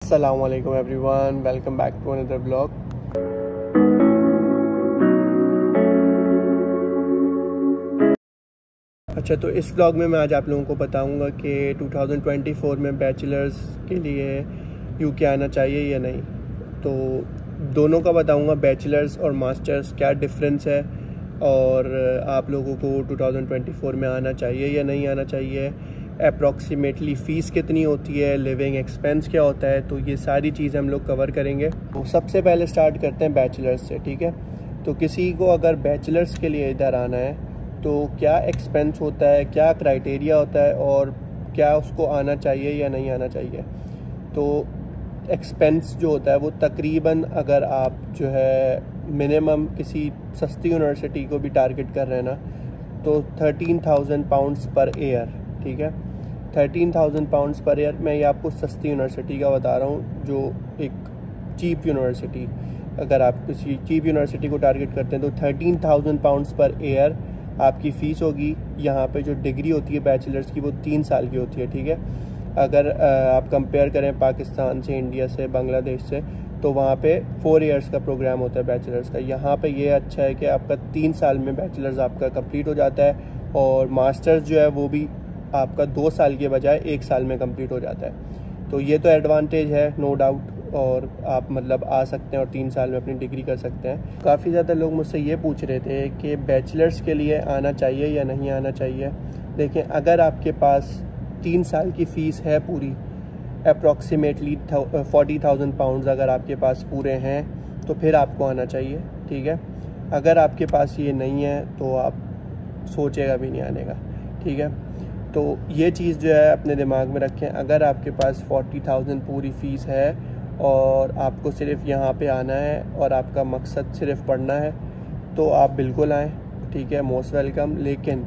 अस्सलाम वालेकुम everyone, welcome back to another blog. अच्छा, तो इस ब्लॉग में मैं आज आप लोगों को बताऊंगा कि 2024 में बैचलर्स के लिए यूके आना चाहिए या नहीं। तो दोनों का बताऊंगा, बैचलर्स और मास्टर्स क्या डिफरेंस है और आप लोगों को 2024 में आना चाहिए या नहीं आना चाहिए, अप्रॉक्सीमेटली फ़ीस कितनी होती है, लिविंग एक्सपेंस क्या होता है। तो ये सारी चीज़ें हम लोग कवर करेंगे। तो सबसे पहले स्टार्ट करते हैं बैचलर्स से, ठीक है। तो किसी को अगर बैचलर्स के लिए इधर आना है तो क्या एक्सपेंस होता है, क्या क्राइटेरिया होता है और क्या उसको आना चाहिए या नहीं आना चाहिए। तो एक्सपेंस जो होता है वो तकरीबन, अगर आप जो है मिनिमम किसी सस्ती यूनिवर्सिटी को भी टारगेट कर रहे हैं ना, तो 13,000 पाउंड्स पर ईयर, ठीक है। 13,000 पाउंड्स पर ईयर। मैं ये आपको सस्ती यूनिवर्सिटी का बता रहा हूँ, जो एक चीप यूनिवर्सिटी, अगर आप किसी चीप यूनिवर्सिटी को टारगेट करते हैं तो 13,000 पाउंड्स पर ईयर आपकी फ़ीस होगी। यहाँ पे जो डिग्री होती है बैचलर्स की वो 3 साल की होती है, ठीक है। अगर आप कंपेयर करें पाकिस्तान से, इंडिया से, बांग्लादेश से, तो वहाँ पे 4 इयर्स का प्रोग्राम होता है बैचलर्स का। यहाँ पे ये अच्छा है कि आपका 3 साल में बैचलर्स आपका कंप्लीट हो जाता है और मास्टर्स जो है वो भी आपका 2 साल के बजाय 1 साल में कंप्लीट हो जाता है। तो ये तो एडवांटेज है, नो डाउट। और आप मतलब आ सकते हैं और 3 साल में अपनी डिग्री कर सकते हैं। काफ़ी ज़्यादा लोग मुझसे ये पूछ रहे थे कि बैचलर्स के लिए आना चाहिए या नहीं आना चाहिए। देखिए, अगर आपके पास 3 साल की फ़ीस है पूरी, अप्रॉक्सीमेटली 40,000 पाउंड्स अगर आपके पास पूरे हैं तो फिर आपको आना चाहिए, ठीक है। अगर आपके पास ये नहीं है तो आप सोचेगा भी नहीं आने का, ठीक है। तो ये चीज़ जो है अपने दिमाग में रखें। अगर आपके पास 40,000 पूरी फ़ीस है और आपको सिर्फ यहाँ पे आना है और आपका मकसद सिर्फ पढ़ना है तो आप बिल्कुल आएँ, ठीक है, मोस्ट वेलकम। लेकिन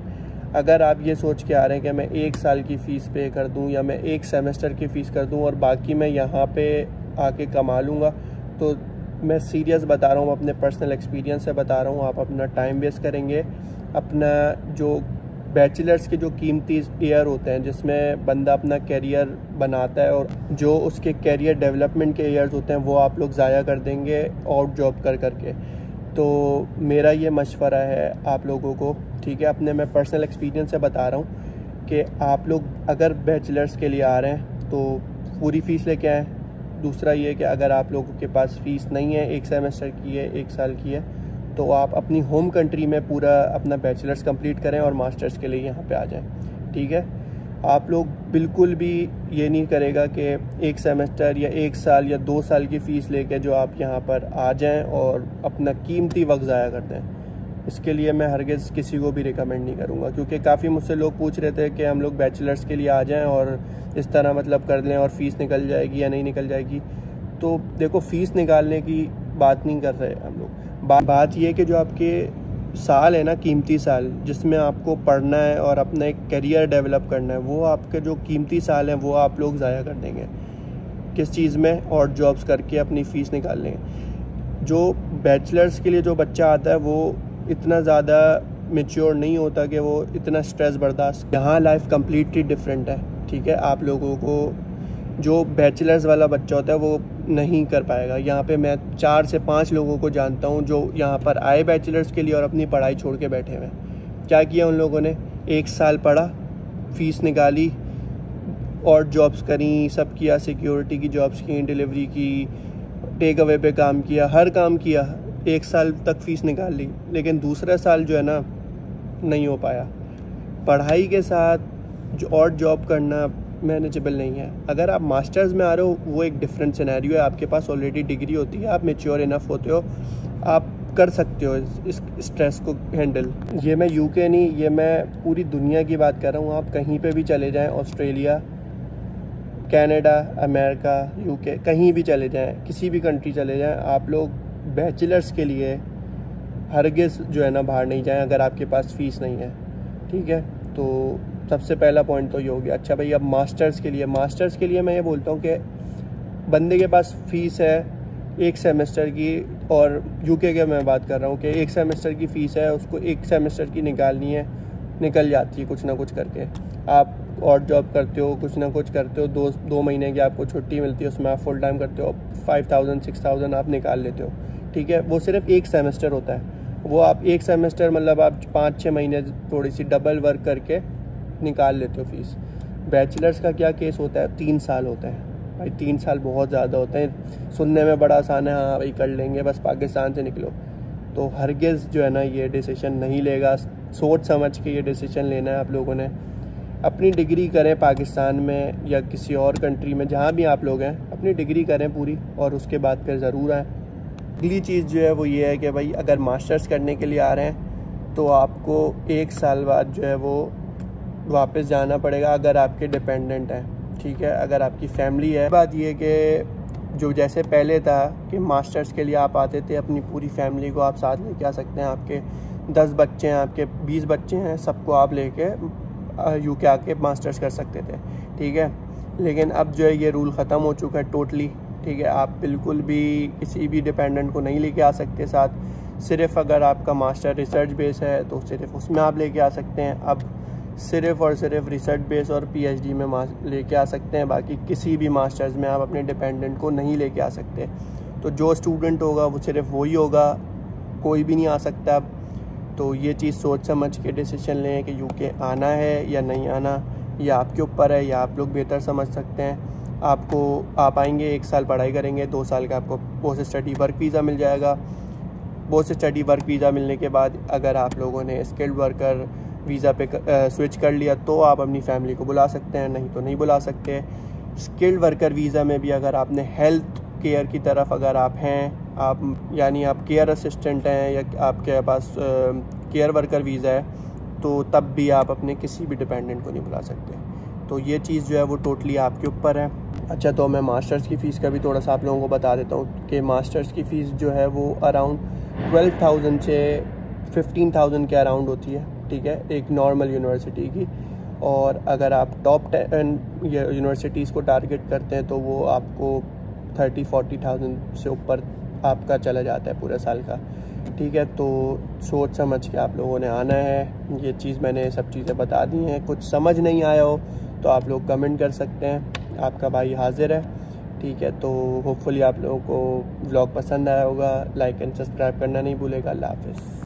अगर आप ये सोच के आ रहे हैं कि मैं 1 साल की फ़ीस पे कर दूं या मैं 1 सेमेस्टर की फ़ीस कर दूं और बाकी मैं यहाँ पे आके कमा लूँगा, तो मैं सीरियस बता रहा हूँ, अपने पर्सनल एक्सपीरियंस से बता रहा हूँ, आप अपना टाइम वेस्ट करेंगे। अपना जो बैचलर्स के जो कीमती ईयर होते हैं जिसमें बंदा अपना कैरियर बनाता है और जो उसके कैरियर डेवलपमेंट के ईयर्स होते हैं वो आप लोग ज़ाया कर देंगे आउट जॉब कर करके। तो मेरा ये मशवरा है आप लोगों को, ठीक है, अपने मैं पर्सनल एक्सपीरियंस से बता रहा हूँ कि आप लोग अगर बैचलर्स के लिए आ रहे हैं तो पूरी फ़ीस लेके आएँ। दूसरा ये कि अगर आप लोगों के पास फ़ीस नहीं है, 1 सेमेस्टर की है, 1 साल की है, तो आप अपनी होम कंट्री में पूरा अपना बैचलर्स कंप्लीट करें और मास्टर्स के लिए यहाँ पे आ जाएं, ठीक है। आप लोग बिल्कुल भी ये नहीं करेगा कि 1 सेमेस्टर या 1 साल या 2 साल की फ़ीस लेके जो आप यहाँ पर आ जाएं और अपना कीमती वक्त ज़ाया कर दें। इसके लिए मैं हरगिज़ किसी को भी रिकमेंड नहीं करूँगा, क्योंकि काफ़ी मुझसे लोग पूछ रहे थे कि हम लोग बैचलर्स के लिए आ जाएँ और इस तरह मतलब कर लें और फ़ीस निकल जाएगी या नहीं निकल जाएगी। तो देखो, फ़ीस निकालने की बात नहीं कर रहे हम लोग। बात ये कि जो आपके साल है ना, कीमती साल जिसमें आपको पढ़ना है और अपना एक करियर डेवलप करना है, वो आपके जो कीमती साल हैं वो आप लोग ज़ाया कर देंगे किस चीज़ में, और जॉब्स करके अपनी फ़ीस निकाल लेंगे। जो बैचलर्स के लिए जो बच्चा आता है वो इतना ज़्यादा मैच्योर नहीं होता कि वो इतना स्ट्रेस बर्दाश्त। यहाँ लाइफ कम्प्लीटली डिफरेंट है, ठीक है। आप लोगों को जो बैचलर्स वाला बच्चा होता है वो नहीं कर पाएगा। यहाँ पे मैं 4 से 5 लोगों को जानता हूँ जो यहाँ पर आए बैचलर्स के लिए और अपनी पढ़ाई छोड़ के बैठे हुए हैं। क्या किया उन लोगों ने, 1 साल पढ़ा, फ़ीस निकाली और जॉब्स करी, सब किया, सिक्योरिटी की जॉब्स की, डिलीवरी की, टेक अवे पे काम किया, हर काम किया, 1 साल तक फ़ीस निकाल ली। लेकिन दूसरा साल जो है ना, नहीं हो पाया। पढ़ाई के साथ जो और जॉब करना मैनेजेबल नहीं है। अगर आप मास्टर्स में आ रहे हो वो एक डिफरेंट सिनेरियो है, आपके पास ऑलरेडी डिग्री होती है, आप मैच्योर इनफ होते हो, आप कर सकते हो इस स्ट्रेस को हैंडल। ये मैं यूके नहीं, ये मैं पूरी दुनिया की बात कर रहा हूँ। आप कहीं पे भी चले जाएं, ऑस्ट्रेलिया, कनाडा, अमेरिका, यूके, कहीं भी चले जाएं, किसी भी कंट्री चले जाएं, आप लोग बैचलर्स के लिए हरगिज़ जो है ना बाहर नहीं जाएं अगर आपके पास फ़ीस नहीं है, ठीक है। तो सबसे पहला पॉइंट तो ये हो गया। अच्छा भाई, अब मास्टर्स के लिए मैं ये बोलता हूँ कि बंदे के पास फ़ीस है 1 सेमेस्टर की, और यूके के मैं बात कर रहा हूँ कि 1 सेमेस्टर की फ़ीस है, उसको 1 सेमेस्टर की निकालनी है, निकल जाती है कुछ ना कुछ करके। आप और जॉब करते हो, कुछ ना कुछ करते हो, 2 महीने की आपको छुट्टी मिलती है, उसमें आप फुल टाइम करते हो, 5000 6000 आप निकाल लेते हो, ठीक है। वो सिर्फ एक सेमेस्टर होता है, वो आप एक सेमेस्टर मतलब आप 5-6 महीने थोड़ी सी डबल वर्क करके निकाल लेते हो फीस। बैचलर्स का क्या केस होता है, 3 साल होता है भाई, 3 साल बहुत ज़्यादा होते हैं। सुनने में बड़ा आसान है, हाँ भाई कर लेंगे, बस पाकिस्तान से निकलो, तो हरगिज़ जो है ना ये डिसीजन नहीं लेगा। सोच समझ के ये डिसीजन लेना है आप लोगों ने। अपनी डिग्री करें पाकिस्तान में या किसी और कंट्री में, जहाँ भी आप लोग हैं, अपनी डिग्री करें पूरी और उसके बाद फिर ज़रूर आएँ। अगली चीज़ जो है वो ये है कि भाई अगर मास्टर्स करने के लिए आ रहे हैं तो आपको 1 साल बाद जो है वो वापस जाना पड़ेगा अगर आपके डिपेंडेंट हैं, ठीक है, अगर आपकी फैमिली है। बात ये कि जो जैसे पहले था कि मास्टर्स के लिए आप आते थे, अपनी पूरी फैमिली को आप साथ लेके आ सकते हैं, आपके 10 बच्चे हैं, आपके 20 बच्चे हैं, सबको आप लेके यूके आके मास्टर्स कर सकते थे, ठीक है। लेकिन अब जो है ये रूल ख़त्म हो चुका है टोटली, ठीक है। आप बिल्कुल भी किसी भी डिपेंडेंट को नहीं लेके आ सकते साथ। सिर्फ अगर आपका मास्टर रिसर्च बेस है तो सिर्फ उसमें आप लेके आ सकते हैं। अब सिर्फ और सिर्फ रिसर्च बेस और पीएचडी में लेके आ सकते हैं, बाकी किसी भी मास्टर्स में आप अपने डिपेंडेंट को नहीं लेके आ सकते। तो जो स्टूडेंट होगा वो सिर्फ वही होगा, कोई भी नहीं आ सकता। अब तो ये चीज़ सोच समझ के डिसीजन लें कि यूके आना है या नहीं आना, या आपके ऊपर है, या आप लोग बेहतर समझ सकते हैं। आप आएंगे, 1 साल पढ़ाई करेंगे, 2 साल का आपको पोस्ट स्टडी वर्क वीज़ा मिल जाएगा। पोस्ट स्टडी वर्क वीज़ा मिलने के बाद अगर आप लोगों ने स्किल्ड वर्कर वीज़ा पे स्विच कर लिया तो आप अपनी फैमिली को बुला सकते हैं, नहीं तो नहीं बुला सकते। स्किल्ड वर्कर वीज़ा में भी अगर आपने हेल्थ केयर की तरफ अगर आप हैं, आप यानी आप केयर असिस्टेंट हैं या आपके पास केयर वर्कर वीज़ा है, तो तब भी आप अपने किसी भी डिपेंडेंट को नहीं बुला सकते। तो ये चीज़ जो है वो टोटली आपके ऊपर है। अच्छा, तो मैं मास्टर्स की फ़ीस का भी थोड़ा सा आप लोगों को बता देता हूँ कि मास्टर्स की फ़ीस जो है वो अराउंड 12,000 से 15,000 के अराउंड होती है, ठीक है, एक नॉर्मल यूनिवर्सिटी की। और अगर आप टॉप 10 यूनिवर्सिटीज़ को टारगेट करते हैं तो वो आपको 30-40,000 से ऊपर आपका चला जाता है पूरे साल का, ठीक है। तो सोच समझ के आप लोगों ने आना है। ये चीज़ मैंने सब चीज़ें बता दी हैं। कुछ समझ नहीं आया हो तो आप लोग कमेंट कर सकते हैं, आपका भाई हाजिर है, ठीक है। तो होपफुली आप लोगों को व्लॉग पसंद आया होगा। लाइक एंड सब्सक्राइब करना नहीं भूलेगा। अल्लाह हाफ़िज़।